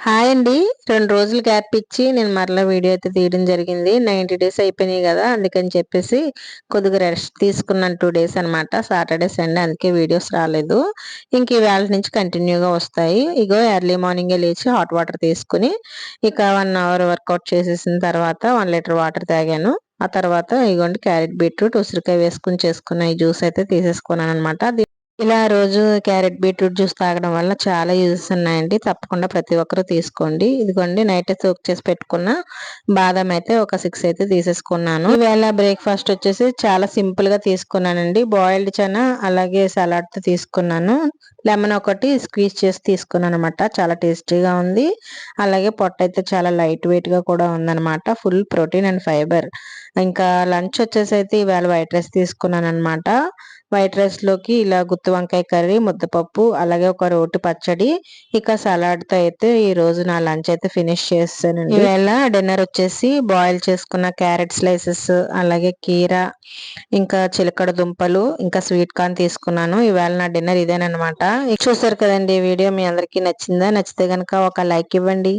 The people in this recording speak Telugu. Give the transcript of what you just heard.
హాయ్ అండి. 2 రోజులు గ్యాప్ ఇచ్చి నేను మరలా వీడియో అయితే తీయడం జరిగింది. 90 డేస్ అయిపోయినాయి గదా! అందుకని చెప్పేసి కొద్దిగా రెస్ట్ తీసుకున్నాను 2 డేస్ అనమాట. సాటర్‌డే, సండే అందుకే వీడియోస్ రాలేదు. ఇంక ఇవాళ నుంచి కంటిన్యూగా వస్తాయి. ఇగో ఎర్లీ మార్నింగే లేచి హాట్ వాటర్ తీసుకొని ఇక 1 అవర్ వర్కౌట్ చేసేసిన తర్వాత 1 లీటర్ వాటర్ తాగాను. ఆ తర్వాత ఇగోండి క్యారెట్, బీట్రూట్, ఉసిరికాయ వేసుకొని చేసుకున్న ఈ జ్యూస్ అయితే తీసేసుకున్నాననమాట. ఇలా రోజు క్యారెట్ బీట్రూట్ జ్యూస్ తాగడం వల్ల చాలా యూజెస్ ఉన్నాయండి. తప్పకుండా ప్రతి ఒక్కరూ తీసుకోండి. ఇదిగోండి నైటే సోక్ చేసి పెట్టుకున్న బాదం అయితే ఒక 6 అయితే తీసేసుకున్నాను. ఈవేళ బ్రేక్‌ఫాస్ట్ వచ్చేసి చాలా సింపుల్‌గా తీసుకున్నానండి. బాయిల్డ్ చనా అలాగే సలాడ్‌తో తీసుకున్నాను. లెమన్ ఒకటి స్క్వీజ్ చేసి తీసుకున్నాననమాట. చాలా టేస్టీగా ఉంది. అలాగే పొట్టయితే చాలా లైట్ వెయిట్‌గా కూడా ఉందనమాట. Full protein and fibre. ఇంకా లంచ్ వచ్చేసి అయితే ఈవేళ వైట్ రైస్ తీసుకున్నాననమాట. వైట్ రైస్‌లోకి ఇలా గుత్తి వంకాయ కర్రీ, ముద్దపప్పు, అలాగే ఒక రోటి పచ్చడి, ఇక సలాడ్‌తో అయితే ఈరోజు నా లంచ్ అయితే ఫినిష్ చేసేసానండి. ఈవేళ డిన్నర్ వచ్చేసి బాయిల్ చేసుకున్న క్యారెట్ స్లైసెస్, అలాగే కీర, ఇంకా చిలకడ దుంపలు, ఇంకా స్వీట్ కార్న్ తీసుకున్నాను. ఈవేళ నా డిన్నర్ ఇదేననమాట. చూసారు కదండీ! ఈ వీడియో మీ అందరికీ నచ్చిందా? నచ్చితే గనక ఒక లైక్ ఇవ్వండి.